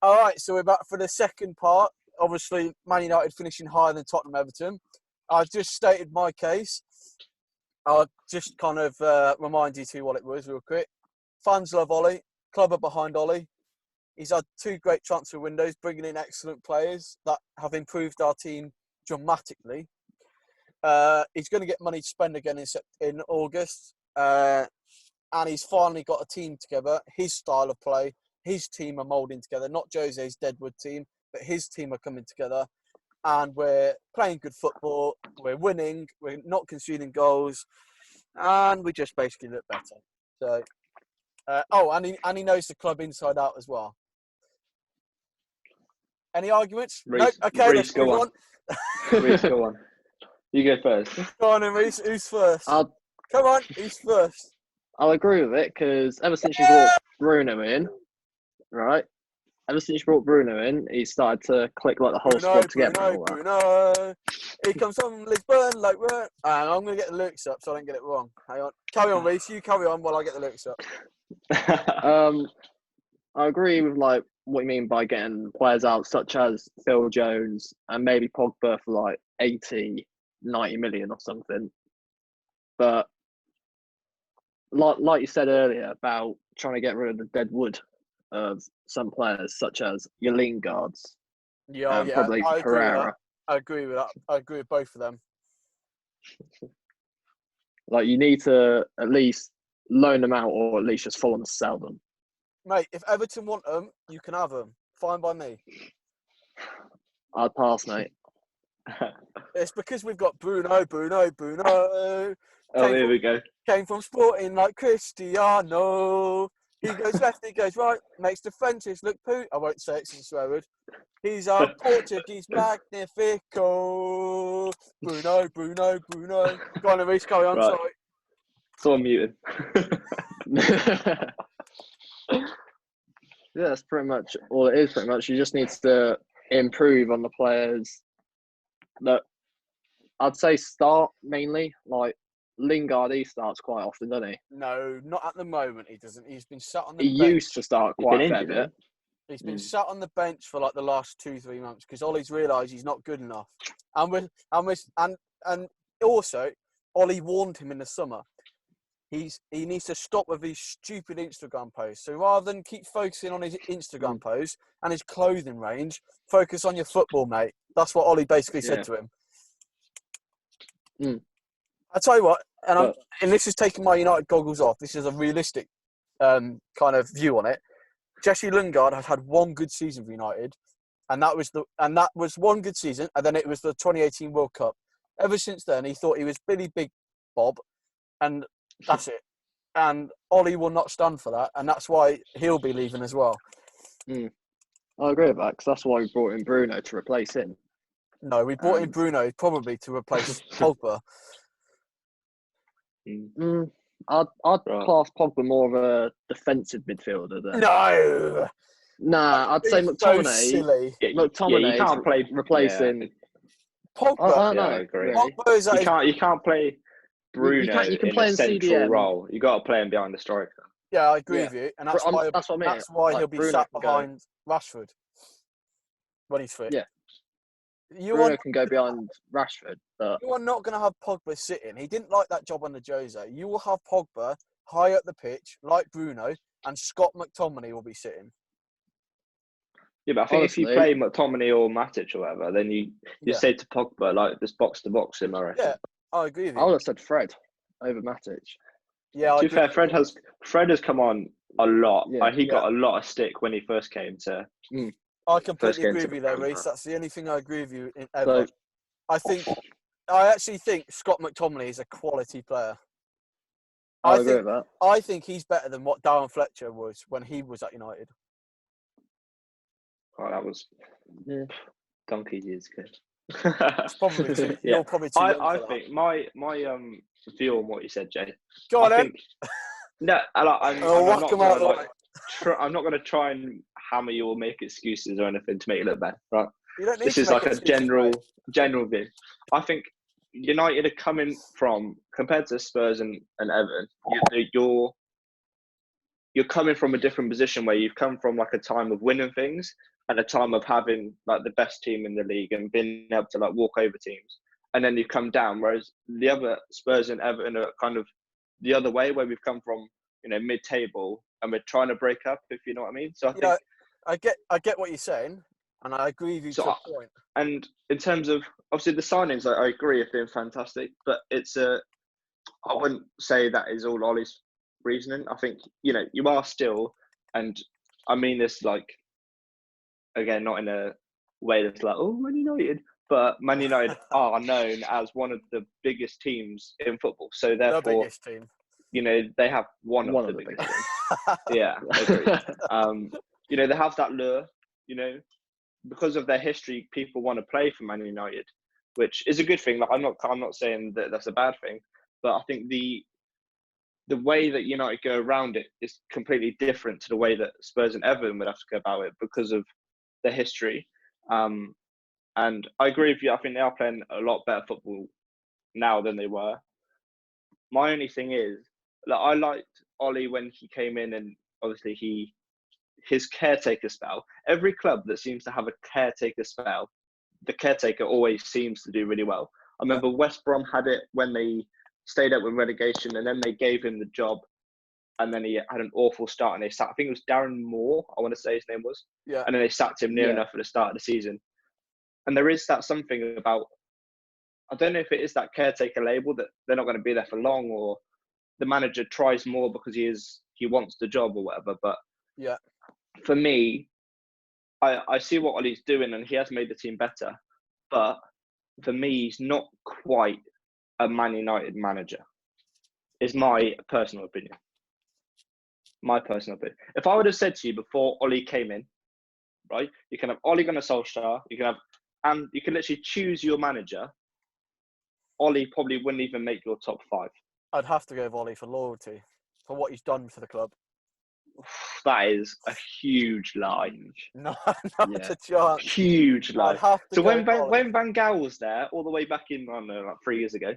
All right, so we're back for the second part. Obviously, Man United finishing higher than Tottenham Everton. I've just stated my case. I'll just kind of remind you what it was real quick. Fans love Ollie. Club are behind Ollie. He's had 2 great transfer windows, bringing in excellent players that have improved our team dramatically. He's going to get money to spend again in August. And he's finally got a team together, his style of play. His team are moulding together, not Jose's Deadwood team, but his team are coming together. And we're playing good football. We're winning. We're not conceding goals. And we just basically look better. So, and he knows the club inside out as well. Any arguments? Rhys, No? Okay, Rhys, let's move on. Rhys, go on. You go first. Go on then, Rhys. Who's first? Come on, who's first? I'll agree with it because ever since you brought Bruno in, right? Ever since you brought Bruno in, he started to click like the whole squad together. Bruno. He comes from Lisbon, like we're. And I'm going to get the lyrics up so I don't get it wrong. Hang on. Carry on, Rhys. You carry on while I get the lyrics up. I agree with like what you mean by getting players out such as Phil Jones and maybe Pogba for like 80, 90 million or something. But like you said earlier about trying to get rid of the dead wood of some players such as your Lingards. Probably Herrera. I agree with that. I agree with both of them. Like you need to at least loan them out or at least just full on sell them. Mate, if Everton want them, you can have them. Fine by me. I'd pass, mate. It's because we've got Bruno. Oh, here we go. Came from Sporting like Cristiano. He goes left, he goes right, makes the Frenchies look poo. I won't say it's a swear word. He's our Portuguese magnifico. Bruno. Go on, Rhys, carry on. Right. Sorry. It's all muted. Yeah, that's pretty much all it is. Pretty much, you just need to improve on the players that I'd say start mainly. Like Lingard, he starts quite often, doesn't he? No, not at the moment. He doesn't. He's been sat on the bench. He used to start quite a fair bit. He's been sat on the bench for like the last 2-3 months because Ollie's realised he's not good enough, and also Ollie warned him in the summer. He needs to stop with these stupid Instagram posts. So rather than keep focusing on his Instagram posts and his clothing range, focus on your football, mate. That's what Ollie basically said to him. I tell you what, and this is taking my United goggles off. This is a realistic kind of view on it. Jesse Lingard has had one good season for United, and that was one good season, and then it was the 2018 World Cup. Ever since then, he thought he was Billy Big Bob, and that's it. And Ollie will not stand for that, and that's why he'll be leaving as well. I agree with that, because that's why we brought in Bruno to replace him. No, we brought in Bruno probably to replace Pogba. I'd class Pogba more of a defensive midfielder than. No! Nah, I'd say McTominay. So silly. McTominay you can't play replacing Pogba. I agree. Pogba is you can't play Bruno you can in play a in central CDM. role. You got to play him behind the striker. Yeah, I agree with you, and that's why what I mean. That's why Like, he'll be Bruno sat can behind Rashford when he's fit. Yeah. Bruno can go behind Rashford, but you are not going to have Pogba sitting. He didn't like that job under Jose. You will have Pogba high up the pitch, like Bruno, and Scott McTominay will be sitting. Yeah, but I think if you play McTominay or Matic or whatever, then you say to Pogba, like, this box-to-box him, I reckon. Yeah, I agree with you. I would have said Fred over Matic. Yeah, to be fair, Fred has come on a lot. Yeah, he got a lot of stick when he first came to. I completely agree with you there, Rhys. That's the only thing I agree with you in ever. I actually think Scott McTominay is a quality player. I agree with that. I think he's better than what Darren Fletcher was when he was at United. Oh, that was donkey years ago. It's probably too, you're probably too young I for think my view on what you said, Jay. Go on, then. I'm not going to try and hammer you or make excuses or anything to make it look bad, right? You don't need this to is make like a general view. I think United are coming from, compared to Spurs and Everton, you're coming from a different position where you've come from like a time of winning things at a time of having like the best team in the league and being able to like walk over teams, and then you come down. Whereas the other Spurs and Everton are kind of the other way, where we've come from, mid-table, and we're trying to break up, if you know what I mean. So I get what you're saying, and I agree with you to a point. And in terms of obviously the signings, I agree have been fantastic, but I wouldn't say that is all Ollie's reasoning. I think you are still, and I mean this like, again, not in a way that's like, oh, Man United, but Man United are known as one of the biggest teams in football. So therefore, the biggest team. They have one of the biggest teams. Yeah, agreed. They have that lure. Because of their history, people want to play for Man United, which is a good thing. Like, I'm not saying that that's a bad thing, but I think the way that United go around it is completely different to the way that Spurs and Everton would have to go about it because of their history. And I agree with you. I think they are playing a lot better football now than they were. My only thing is, I liked Ollie when he came in, and obviously his caretaker spell. Every club that seems to have a caretaker spell, the caretaker always seems to do really well. I remember West Brom had it when they stayed up with relegation, and then they gave him the job, and then he had an awful start, and they I think it was Darren Moore, I want to say his name was. Yeah. And then they sacked him near enough at the start of the season. And there is that something about, I don't know if it is that caretaker label that they're not going to be there for long, or the manager tries more because he wants the job or whatever. But yeah, for me, I see what Ollie's doing, and he has made the team better. But for me, he's not quite a Man United manager, is my personal opinion. If I would have said to you before Ollie came in, right, you can have Ole Gunnar Solskjaer, and you can literally choose your manager, Ollie probably wouldn't even make your top 5. I'd have to go with Ollie for loyalty, for what he's done for the club. That is a huge lie. Not a chance. Huge lie. I'd have to So go when Van Gaal was there, all the way back in, I don't know, like 3 years ago,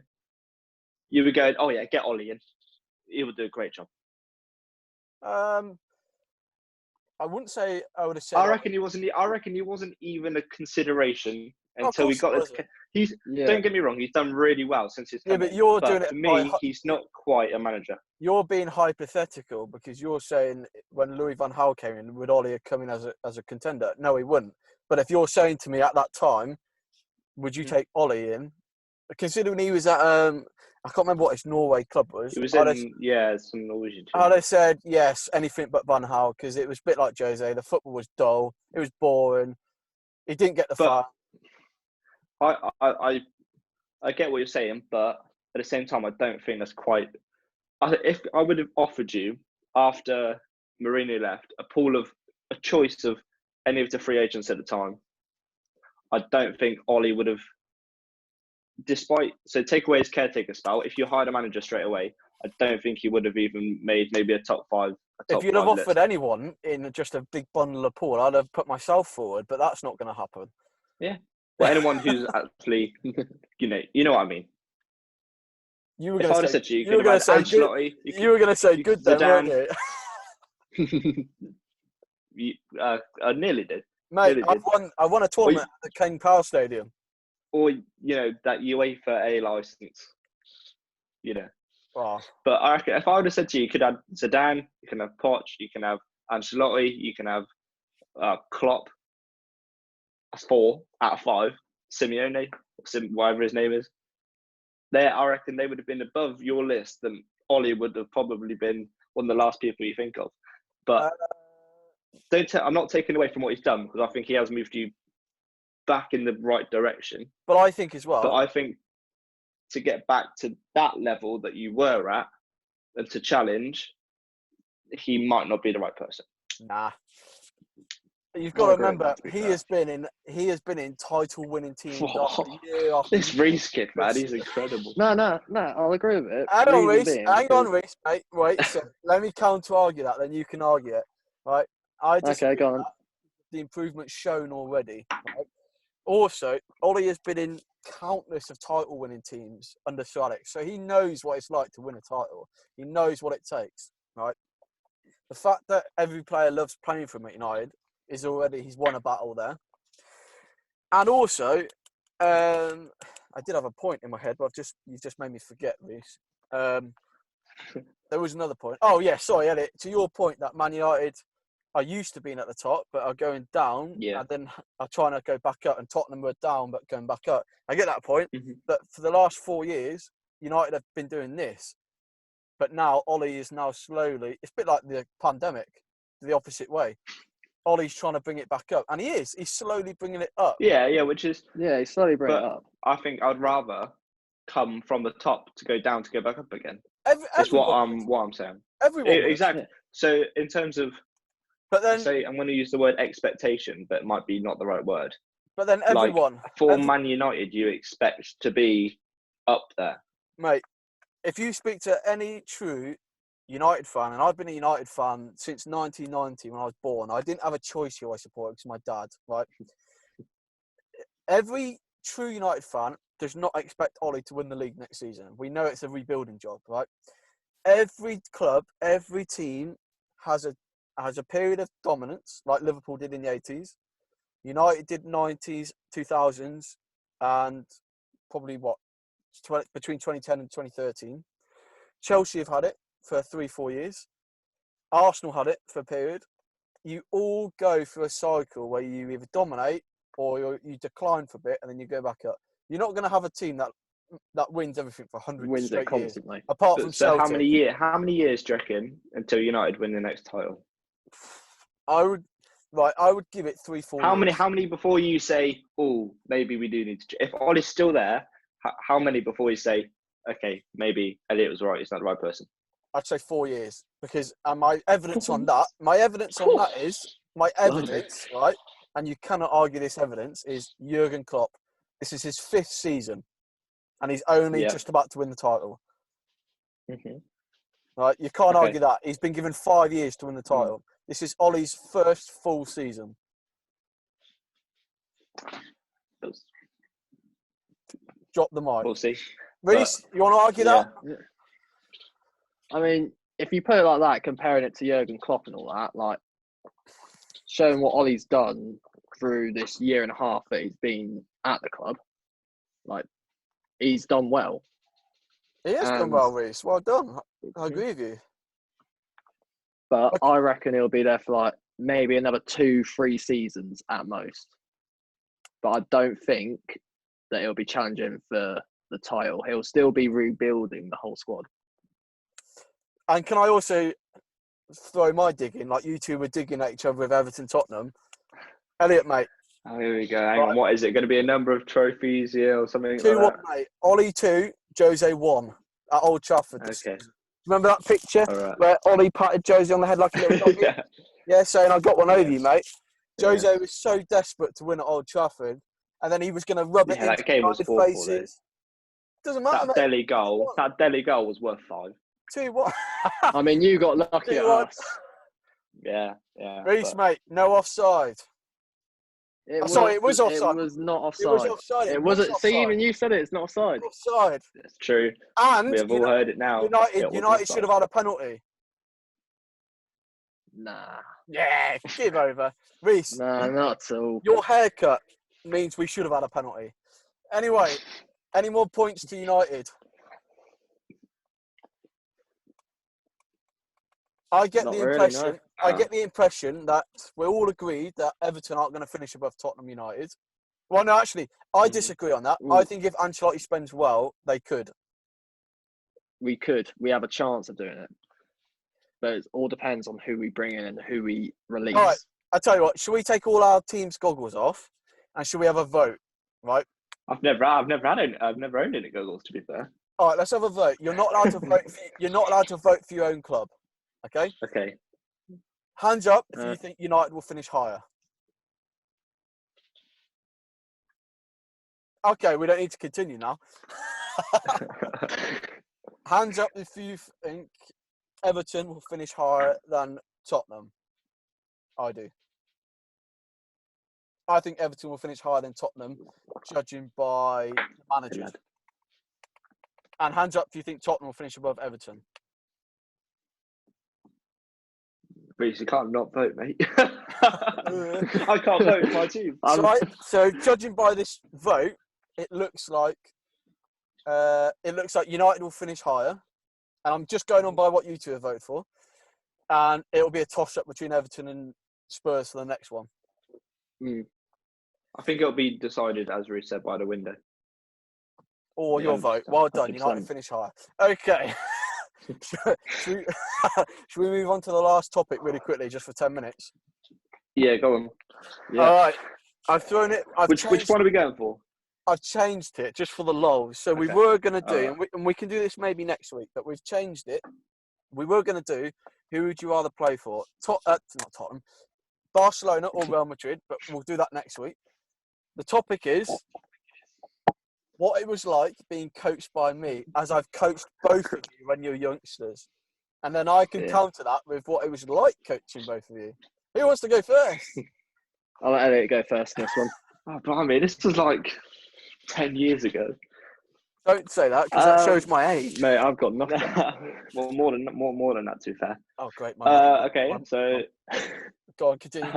you were going, oh yeah, get Ollie in. He would do a great job. I wouldn't say I would have said. I reckon he wasn't even a consideration until we got this. Don't get me wrong, he's done really well since his. Yeah, but you're doing it. For me, he's not quite a manager. You're being hypothetical because you're saying when Louis van Gaal came in, would Ollie have come in as a contender? No, he wouldn't. But if you're saying to me at that time, would you take Ollie in? Considering he was at I can't remember what his Norway club was. It was some Norwegian team. I'd have said yes, anything but Van Gaal, because it was a bit like Jose. The football was dull. It was boring. He didn't get the fun. I get what you're saying, but at the same time, I don't think that's quite. If I would have offered you after Mourinho left a choice of any of the free agents at the time, I don't think Ollie would have. Take away his caretaker style. If you hired a manager straight away, I don't think he would have even made maybe a top 5. If you'd have offered anyone in just a big bundle of pool, I'd have put myself forward, but that's not going to happen. Yeah. Well, anyone who's actually, you know what I mean. You were going to say, you were going to say Ancelotti. You were going to say good then, weren't you? I nearly did. Mate, I won a tournament at the King Power Stadium. Or, that UEFA A license. Oh. But I reckon if I would have said to you, you could have Zidane, you can have Poch, you can have Ancelotti, you can have Klopp. That's 4 out of 5. Simeone, whatever his name is. I reckon they would have been above your list, and Ollie would have probably been one of the last people you think of. But I'm not taking away from what he's done, because I think he has moved you back in the right direction. But I think as well. But I think to get back to that level that you were at and to challenge, he might not be the right person. Nah. You've got to remember, he has been in title-winning teams after year after this Rhys kid, man, he's incredible. No, I'll agree with it. Hang on, Rhys, mate. Wait, so let me counter-argue that, then you can argue it, right? Go on. The improvement shown already, right? Also, Ollie has been in countless of title-winning teams under Sir Alex, so he knows what it's like to win a title. He knows what it takes, right? The fact that every player loves playing for him at United he's won a battle there. And also, I did have a point in my head, but you've just made me forget, Rhys. There was another point. Oh yeah, sorry, Elliot. To your point that Man United are used to being at the top, but are going down, and then are trying to go back up, and Tottenham were down but going back up. I get that point. But for the last 4 years, United have been doing this. But now Ollie is now slowly. It's a bit like the pandemic, the opposite way. Ollie's trying to bring it back up, and he is. He's slowly bringing it up. Yeah, which is he's slowly bringing it up. I think I'd rather come from the top to go down to go back up again. That's what I'm saying. Everyone exactly. Yeah. So in terms of, but then I'm going to use the word expectation, but it might be not the right word. But then everyone Man United, you expect to be up there, mate. If you speak to any true United fan, and I've been a United fan since 1990 when I was born. I didn't have a choice who I supported because my dad, right? Every true United fan does not expect Ollie to win the league next season. We know it's a rebuilding job, right? Every club, every team has a period of dominance, like Liverpool did in the 80s. United did 90s, 2000s, and probably between 2010 and 2013. Chelsea have had it for 3-4 years. Arsenal had it for a period. You all go through a cycle where you either dominate or you decline for a bit and then you go back up. You're not going to have a team that wins everything for 100 straight years. Apart from Celtic. How many years do you reckon until United win the next title? I would give it 3-4 years. How many before you say, oh, maybe we do need to... If Ollie's still there, how many before you say, okay, maybe Elliot was right, he's not the right person? I'd say 4 years, because my evidence on that is, right, and you cannot argue this evidence, is Jurgen Klopp. This is his 5th season, and he's only just about to win the title. Right, you can't argue that. He's been given 5 years to win the title. This is Ollie's first full season. Drop the mic. We'll see. Rhys, you want to argue that? I mean, if you put it like that, comparing it to Jurgen Klopp and all that, like showing what Ollie's done through this year and a half that he's been at the club, like he's done well. He has done well, Rhys. Well done. I agree with you. But I reckon he'll be there for like maybe another 2-3 seasons at most. But I don't think that he'll be challenging for the title. He'll still be rebuilding the whole squad. And can I also throw my dig in? Like you two were digging at each other with Everton, Tottenham. Elliot, mate. Oh, here we go. Hang on. What is it going to be? A number of trophies here or something? 2-1, like mate. Ollie 2, Jose 1 at Old Trafford. Okay. Remember that picture where Ollie patted Jose on the head like a little doggy? Yeah, saying I got one over you, mate. Jose was so desperate to win at Old Trafford, and then he was going to rub it into that game was awful, faces. Doesn't matter, that Dele goal. That Dele goal was worth 5. 2-1. I mean, you got lucky at us. Yeah. Rhys, mate, no offside. It was offside. It was not offside. It was offside. It wasn't. See, even you said it. It's not offside. Offside. It's true. And we have all heard it now. United should have had a penalty. Nah. Yeah, give over. Rhys. Nah, not at all. Your haircut means we should have had a penalty. Anyway, any more points to United? I get the impression that we're all agreed that Everton aren't going to finish above Tottenham United. Well, no, actually, I disagree on that. I think if Ancelotti spends well, they could. We could. We have a chance of doing it. But it all depends on who we bring in and who we release. All right, I tell you what. Should we take all our team's goggles off, and should we have a vote? Right. I've never owned any goggles, to be fair. All right, let's have a vote. You're not allowed to vote. You're not allowed to vote for your own club. Okay. Okay. Hands up if you think United will finish higher. Okay, we don't need to continue now. Hands up if you think Everton will finish higher than Tottenham. I do. I think Everton will finish higher than Tottenham, judging by the managers. And hands up if you think Tottenham will finish above Everton. Rhys, you can't not vote, mate. I can't vote for my team. So judging by this vote, it looks like United will finish higher, and I'm just going on by what you two have voted for, and it'll be a toss-up between Everton and Spurs for the next one. I think it'll be decided, as Rhys said, by the window. Or your vote. Well done, 100%. United finish higher. Okay. should we move on to the last topic really quickly, just for 10 minutes? Yeah, go on. Yeah. All right. I've thrown it. Which one are we going for? I've changed it just for the lulls. So we were going to do, and we can do this maybe next week, but we've changed it. We were going to do, who would you rather play for? Not Tottenham, Barcelona or Real Madrid, but we'll do that next week. The topic is what it was like being coached by me, as I've coached both of you when you're youngsters. And then I can counter that with what it was like coaching both of you. Who wants to go first? I'll let Elliot go first in this one. Oh, blimey, this was like 10 years ago. Don't say that, because that shows my age. Mate, I've got nothing. Well, more than that, to be fair. Oh, great. Okay, so... Go on, continue.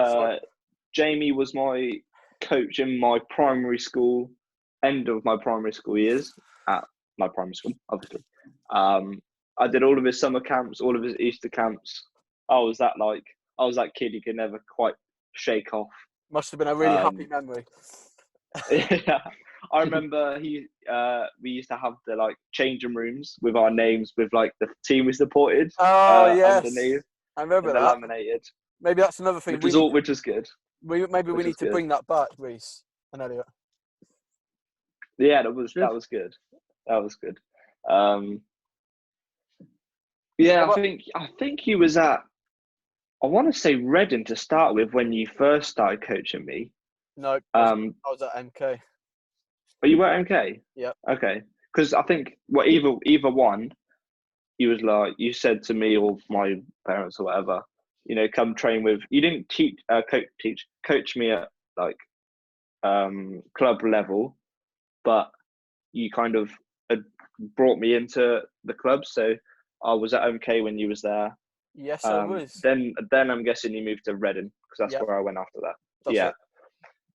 Jamie was my coach in my primary school, end of my primary school years, at my primary school, obviously. I did all of his summer camps, all of his Easter camps. I was that kid you could never quite shake off. Must have been a really happy memory. Yeah, I remember we used to have the changing rooms with our names, with the team we supported. Oh yes, underneath, I remember that. Laminated. Maybe that's another thing. Which is good. We need to bring that back, Rhys and Elliot. Yeah, that was good. That was good. Yeah, I think he was at, I want to say Reading to start with when you first started coaching me. No, I was at MK. Oh, you were at MK? Yeah. Okay, because I think either one, he was like, you said to me or my parents or whatever, come train with. You didn't coach me at club level, but you kind of brought me into the club. So I was at MK when you was there. Yes, I was. Then I'm guessing you moved to Reading, because that's where I went after that. That's it.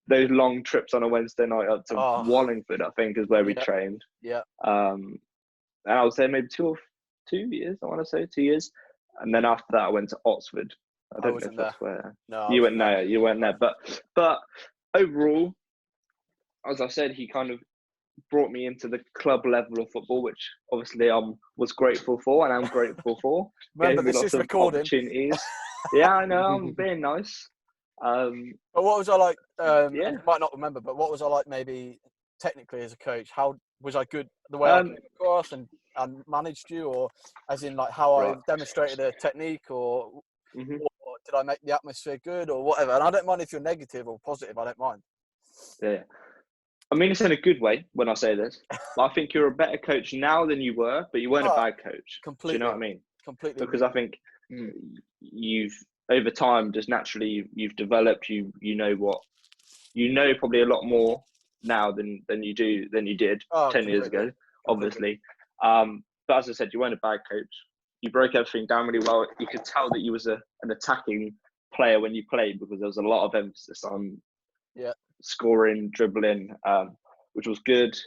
Those long trips on a Wednesday night up to Wallingford, I think, is where we trained. Yeah. And I was there maybe 2 years, I want to say 2 years. And then after that, I went to Oxford. I don't know if that's where. No, you went there. You went there. But overall, as I said, he kind of brought me into the club level of football, which obviously I was grateful for, and I'm grateful for. Remember, Gave me this lots is of recording. Opportunities. Yeah, I know. I'm being nice. But what was I like? You might not remember, but what was I like? Maybe technically as a coach, how was I good? The way I came across and managed you, or as in how I demonstrated a technique, or did I make the atmosphere good, or whatever? And I don't mind if you're negative or positive. I don't mind. Yeah. I mean, it's in a good way when I say this. I think you're a better coach now than you were, but you weren't a bad coach. Completely. Do you know what I mean? Completely. Because I think you've, over time, just naturally, you've developed. You know probably a lot more now than you did 10 years ago, obviously. But as I said, you weren't a bad coach. You broke everything down really well. You could tell that you was an attacking player when you played, because there was a lot of emphasis on scoring, dribbling, which was good.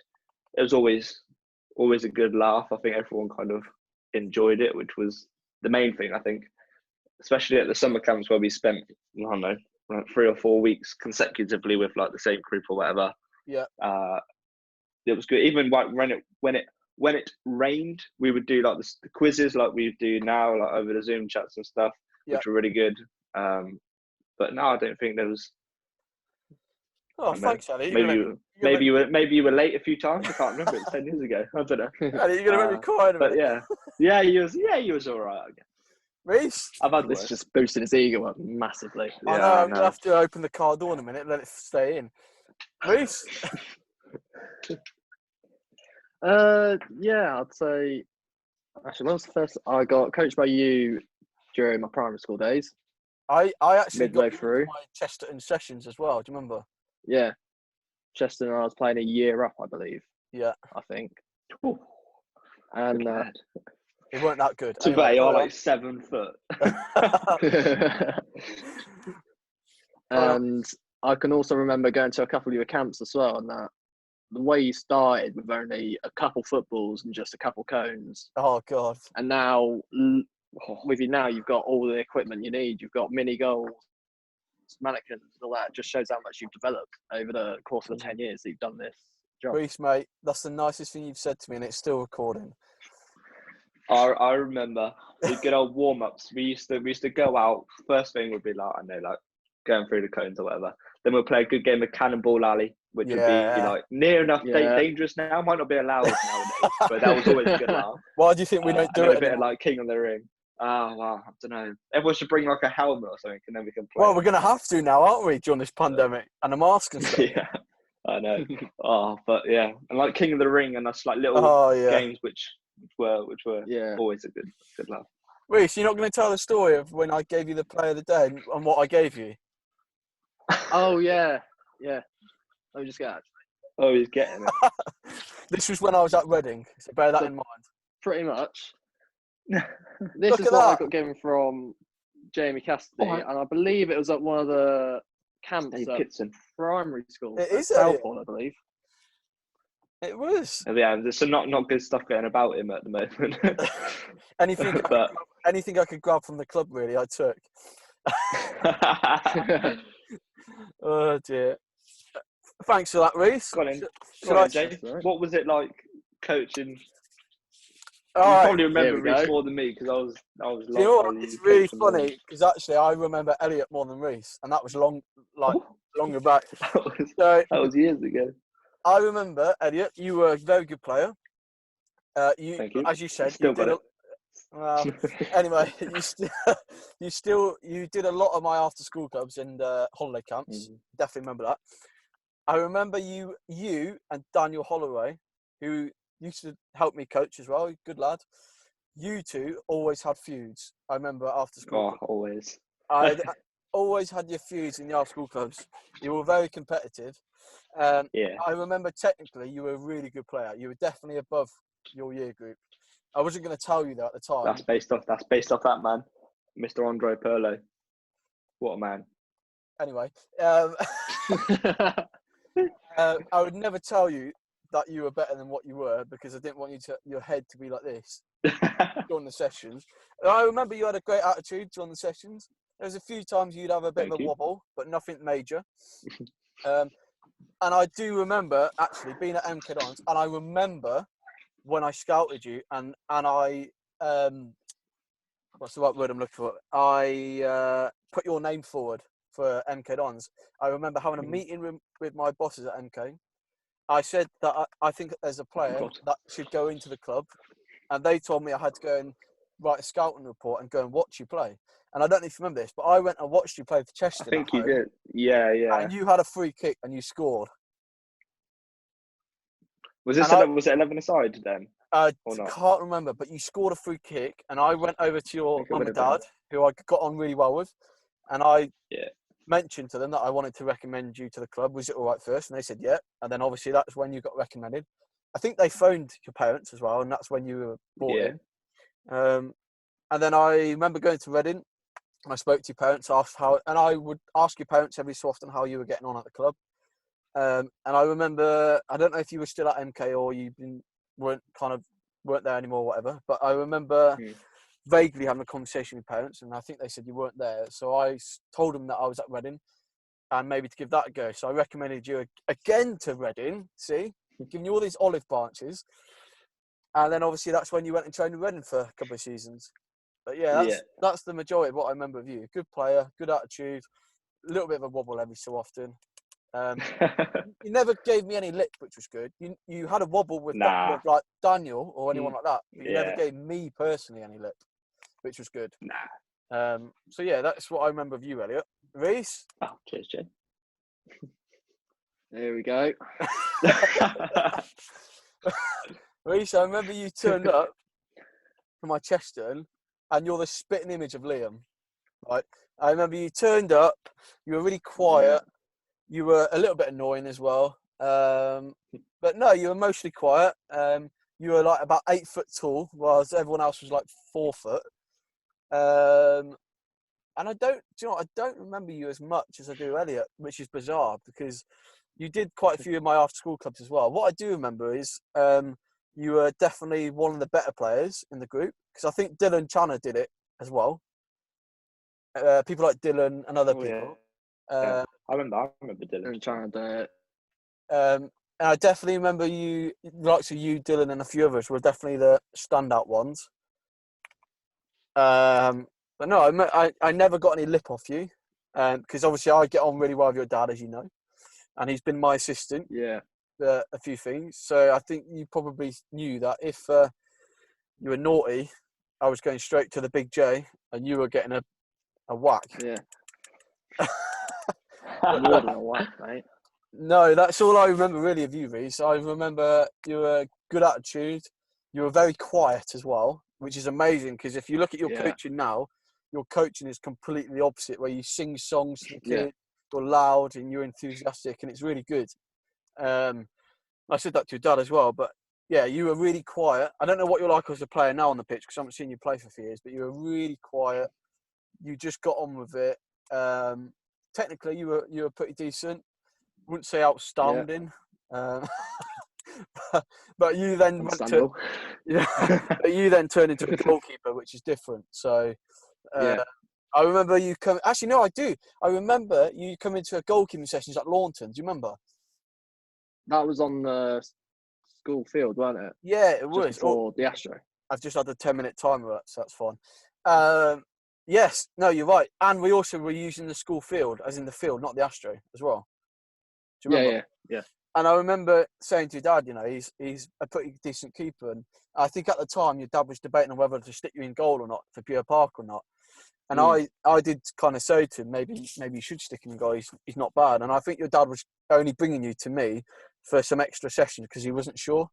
It was always a good laugh. I think everyone kind of enjoyed it, which was the main thing, I think, especially at the summer camps where we spent, I don't know, 3 or 4 weeks consecutively with the same group or whatever. Yeah. It was good. Even when it rained, we would do the quizzes like we do now, over the Zoom chats and stuff, which were really good. But no, I don't think there was. Oh, thanks, Elliot. Maybe you were late a few times. I can't remember. It's 10 years ago. I don't know. Elliot, you're gonna make me cry in a minute. But he was all right, I guess. Rhys? I've had this just boosted his ego up massively. I know. I'm gonna have to open the car door in a minute and let it stay in. Rhys? Yeah, I'd say. Actually, when was the first I got coached by you during my primary school days? I actually midway got through my Chesterton sessions as well. Do you remember? Yeah, Chesterton. I was playing a year up, I believe. Yeah, I think. Ooh, and He weren't that good. To Anyway, be you're like 7 foot. And I can also remember going to a couple of your camps as well, and that the way you started with only a couple footballs and just a couple cones, Oh God. and now with you now, you've got all the equipment you need. You've got mini goals, mannequins, and all that. It just shows how much you've developed over the course of the 10 years that you've done this job. Rhys, mate, that's the nicest thing you've said to me, and it's still recording. I remember the good old warm-ups. We used to go out. First thing would be like, I know, like going through the cones or whatever. Then we'll play a good game of Cannonball Alley, which would be like near enough dangerous now. Might not be allowed nowadays, but that was always a good laugh. Why do you think we don't do and it a bit anymore? of like King of the Ring. Oh, wow, I don't know. Everyone should bring like a helmet or something, and then we can play. Well, we're going to have to now, aren't we, during this pandemic? And a mask and stuff. Yeah, I know. But yeah, and like King of the Ring, and that's like little games which were always a good laugh. Rhys, you're not going to tell the story of when I gave you the player of the day and what I gave you? Oh yeah. Let me just get it. Oh, he's getting it. This was when I was at Reading, so bear that in mind. Pretty much. This is what I got given from Jamie Cassidy, and I believe it was at one of the camps at primary school. It is Southall, I believe. It was. Yeah, there's some not good stuff going about him at the moment. anything I could grab from the club, really, I took. Oh dear. Thanks for that, Rhys. Go on, James. What was it like coaching? You probably remember Rhys more than me because I was. You know what? It's really funny because actually I remember Elliot more than Rhys, and that was longer back. That was years ago. I remember Elliot. You were a very good player. Thank you. As you said, Still got it. Well, anyway, you did a lot of my after school clubs and holiday camps. Definitely remember that. I remember you and Daniel Holloway, who used to help me coach as well. Good lad. You two always had feuds. I remember after school. Oh, always. I always had your feuds in the after school clubs. You were very competitive. I remember technically you were a really good player. You were definitely above your year group. I wasn't going to tell you that at the time. That's based off that man, Mr. Andre Perlo. What a man. Anyway, I would never tell you that you were better than what you were because I didn't want your head to be like this during the sessions. And I remember you had a great attitude during the sessions. There was a few times you'd have a bit of a wobble, but nothing major. And I do remember actually being at MK Dons, and I remember when I scouted you and I what's the right word I'm looking for? I put your name forward for MK Dons. I remember having a meeting with my bosses at MK. I said that I think there's a player that should go into the club, and they told me I had to go and write a scouting report and go and watch you play. And I don't know if you remember this, but I went and watched you play for Chester. I think you did. Yeah. And you had a free kick and you scored. Was it 11-a-side then? I can't remember, but you scored a free kick, and I went over to your mum and dad, who I got on really well with, and I mentioned to them that I wanted to recommend you to the club. Was it all right first? And they said, yeah. And then obviously that's when you got recommended. I think they phoned your parents as well, and that's when you were brought in. And then I remember going to Reading, and I spoke to your parents, and I would ask your parents every so often how you were getting on at the club. And I remember, I don't know if you were still at MK or you weren't there anymore or whatever, but I remember vaguely having a conversation with parents, and I think they said you weren't there. So I told them that I was at Reading and maybe to give that a go. So I recommended you again to Reading, giving you all these olive branches. And then obviously that's when you went and trained in Reading for a couple of seasons. But that's the majority of what I remember of you. Good player, good attitude, a little bit of a wobble every so often. You never gave me any lip, which was good. You had a wobble with like Daniel or anyone like that, but you never gave me personally any lip, which was good. So yeah, that's what I remember of you, Elliot. Rhys? Oh, cheers, Jay. There we go. Rhys, I remember you turned up for my Chester, and you're the spitting image of Liam. Right? I remember you turned up. You were really quiet. You were a little bit annoying as well. But no, you were mostly quiet. you were like about 8 foot tall, whereas everyone else was like 4 foot. And I don't, do you know what, I don't remember you as much as I do Elliot, which is bizarre because you did quite a few of my after school clubs as well. What I do remember is you were definitely one of the better players in the group because I think Dylan Channer did it as well. People like Dylan and other people. Yeah. I remember Dylan. I'm trying to do it. And I definitely remember you, likes of you, Dylan, and a few others were definitely the standout ones. But no, I never got any lip off you because obviously I get on really well with your dad, as you know, and he's been my assistant. Yeah. A few things. So I think you probably knew that if you were naughty, I was going straight to the big J and you were getting a whack. Yeah. More than a whack, mate. No, that's all I remember really of you, Rhys. I remember you were good attitude. You were very quiet as well, which is amazing because if you look at your coaching now, your coaching is completely the opposite, where you sing songs to the kids, you're loud and you're enthusiastic, and it's really good. I said that to your dad as well, but yeah, you were really quiet. I don't know what you're like as a player now on the pitch because I haven't seen you play for a few years, but you were really quiet. You just got on with it. Technically, you were pretty decent. Wouldn't say outstanding, but you then went to, but you then turned into a goalkeeper, which is different. So I remember you come. Actually, no, I do. I remember you come into a goalkeeping sessions at Launton. Do you remember? That was on the school field, wasn't it? Yeah, it was. Just before the Astro. I've just had the 10-minute timer up, so that's fine. Yes, no, you're right. And we also were using the school field, as in the field, not the Astro, as well. Do you remember? Yeah. And I remember saying to your dad, you know, he's a pretty decent keeper. And I think at the time your dad was debating on whether to stick you in goal or not for Pure Park or not. And I did kind of say to him, maybe you should stick him in goal. He's not bad. And I think your dad was only bringing you to me for some extra sessions because he wasn't sure.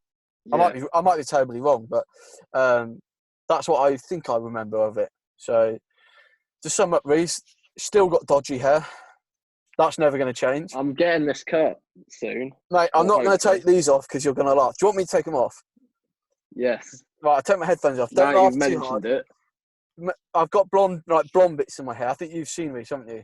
Yeah. I might be terribly wrong, but that's what I think I remember of it. So to sum up, Rhys, still got dodgy hair. That's never going to change. I'm getting this cut soon. Mate, I'm not going to take these off because you're going to laugh. Do you want me to take them off? Yes. Right, I'll take my headphones off. Don't laugh too hard. It. I've got blonde bits in my hair. I think you've seen me, haven't you?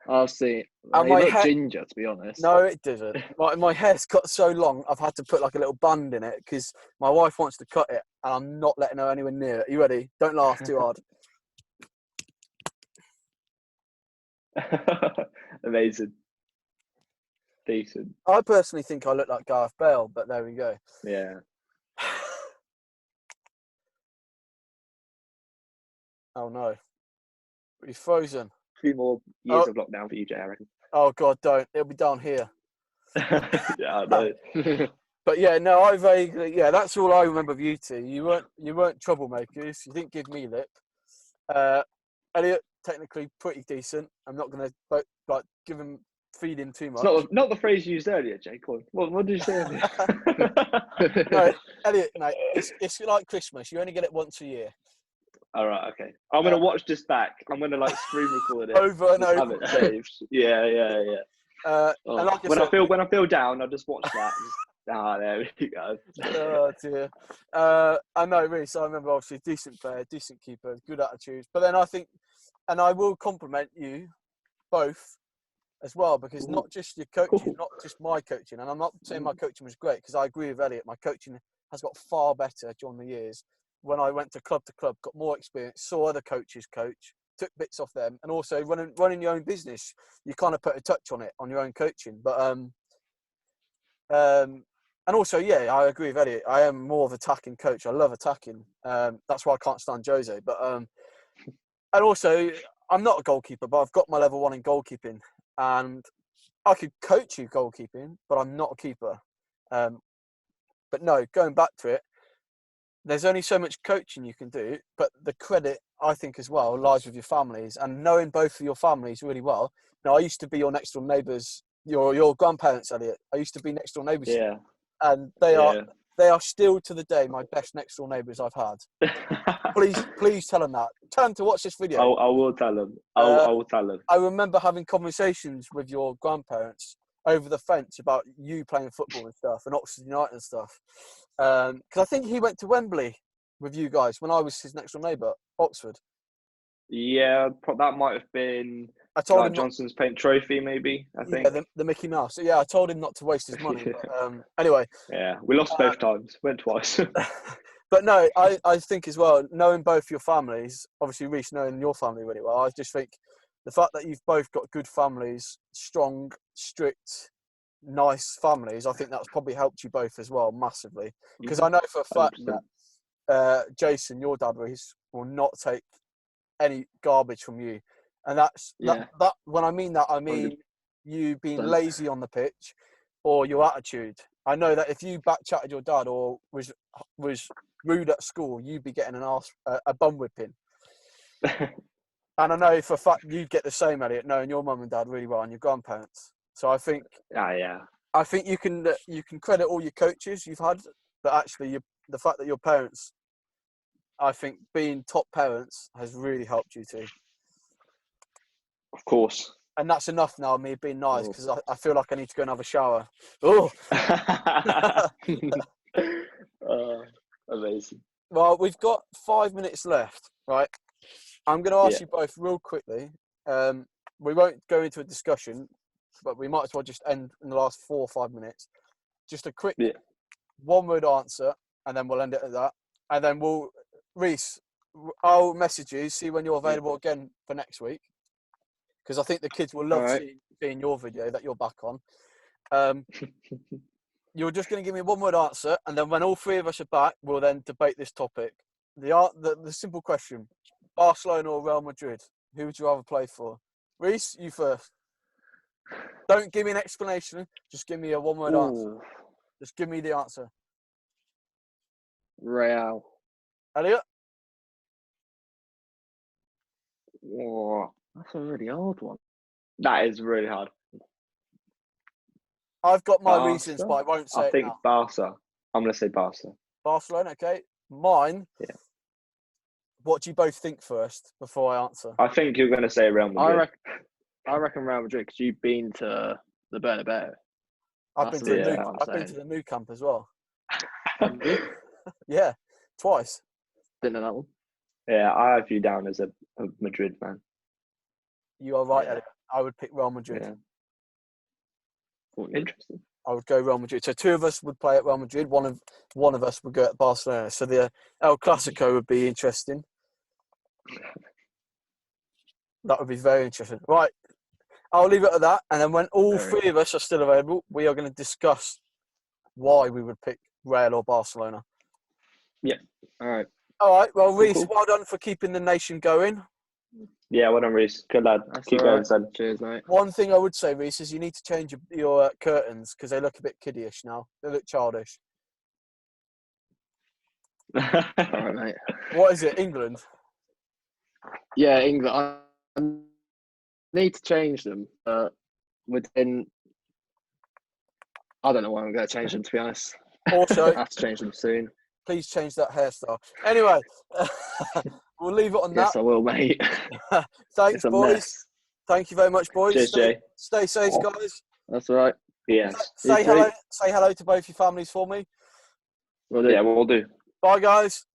I've seen. And my hair ginger, to be honest. No, it doesn't. My hair's got so long, I've had to put like a little band in it because my wife wants to cut it, and I'm not letting her anywhere near it. Are you ready? Don't laugh too hard. Amazing. Decent. I personally think I look like Gareth Bale, but there we go. Yeah. Oh no. He's frozen. A few more years of lockdown for you, Jay, I reckon. Oh God, don't. It'll be down here. Yeah, I know. But yeah, no, I vaguely, that's all I remember of you two. You weren't troublemakers. You didn't give me lip. Elliot, technically pretty decent. I'm not going to feed him too much. It's not the phrase you used earlier, Jay. What did you say earlier? No, Elliot, mate, it's like Christmas. You only get it once a year. All right, okay. I'm going to watch this back. I'm going to screen record it. Over and over. Have it saved. Yeah. And like when I feel down, I'll just watch that. There we go. Oh dear. I know, Rhys. I remember obviously decent player, decent keeper, good attitude. But then I think, and I will compliment you both as well, because not just your coaching, not just my coaching, and I'm not saying my coaching was great, because I agree with Elliot. My coaching has got far better during the years. When I went to club, got more experience, saw other coaches coach, took bits off them, and also running your own business, you kind of put a touch on it on your own coaching. But and also, I agree with Elliot. I am more of an attacking coach. I love attacking. That's why I can't stand Jose. But and also, I'm not a goalkeeper, but I've got my level 1 in goalkeeping, and I could coach you goalkeeping, but I'm not a keeper. But no, going back to it, there's only so much coaching you can do, but the credit, I think, as well, lies with your families, and knowing both of your families really well. Now, I used to be your next door neighbours, your grandparents, Elliot. I used to be next door neighbours. Yeah. And they are still to the day my best next door neighbours I've had. please tell them that. Tell them to watch this video. I will tell them. I will tell them. I remember having conversations with your grandparents over the fence about you playing football and stuff, and Oxford United and stuff. Because I think he went to Wembley with you guys when I was his next door neighbour, Oxford. Yeah, that might have been I told like him not, Johnson's Paint Trophy, maybe. I think. yeah, the Mickey Mouse. So, yeah, I told him not to waste his money. But, anyway. Yeah, we lost both times. Went twice. But no, I think as well, knowing both your families, obviously Rhys knowing your family really well, I just think the fact that you've both got good families, strong, strict, nice families, I think that's probably helped you both as well massively. Because I know for a fact 100%. that Jason, your dad, Rhys, will not take any garbage from you. And that's that when I mean that, I mean you being lazy on the pitch or your attitude. I know that if you back-chatted your dad or was rude at school, you'd be getting a bum whipping. And I know for a fact you'd get the same, Elliot, knowing your mum and dad really well and your grandparents. So I think I think you can credit all your coaches you've had, but actually the fact that your parents, I think being top parents has really helped you too. Of course. And that's enough now, me being nice, because I feel like I need to go and have a shower. Oh. Amazing. Well, we've got 5 minutes left, right? I'm going to ask you both real quickly. We won't go into a discussion, but we might as well just end in the last 4 or 5 minutes. Just a quick one-word answer, and then we'll end it at that. And then Rhys, I'll message you, see when you're available again for next week. Because I think the kids will love seeing your video that you're back on. You're just going to give me a one-word answer, and then when all three of us are back, we'll then debate this topic. The simple question, Barcelona or Real Madrid? Who would you rather play for? Rhys, you first. Don't give me an explanation. Just give me a one-word answer. Just give me the answer. Real. Elliot? Whoa, that's a really hard one. That is really hard. I've got my reasons, but I won't say I it think now. Barca. I'm going to say Barca. Barcelona, okay. Mine. Yeah. What do you both think first before I answer? I think you're going to say Real Madrid. I reckon Real Madrid because you've been to the Bernabeu. I've been to the new camp as well. Yeah, twice. Didn't know that one. Yeah, I have you down as a Madrid fan. You are right, Elliot. I would pick Real Madrid. Yeah. Interesting. I would go Real Madrid. So two of us would play at Real Madrid. One of us would go at Barcelona. So the El Clasico would be interesting. That would be very interesting. Right. I'll leave it at that. And then when all three of us are still available, we are going to discuss why we would pick Real or Barcelona. Yeah. All right. All right. Well, Rhys, well done for keeping the nation going. Yeah, well done, Rhys. Good lad. Keep going, son. Cheers, mate. One thing I would say, Rhys, is you need to change your curtains because they look a bit kiddie-ish now. They look childish. All right, mate. What is it, England? Yeah, England. I need to change them, but within... I don't know when I'm going to change them, to be honest. Also, I have to change them soon. Please change that hairstyle. Anyway, we'll leave it on that. Yes, I will, mate. Thanks, boys. Mess. Thank you very much, boys. Cheers, Jay. Stay safe, guys. That's all right. Yes. Say hello to both your families for me. Will do. Yeah, we'll do. Bye, guys.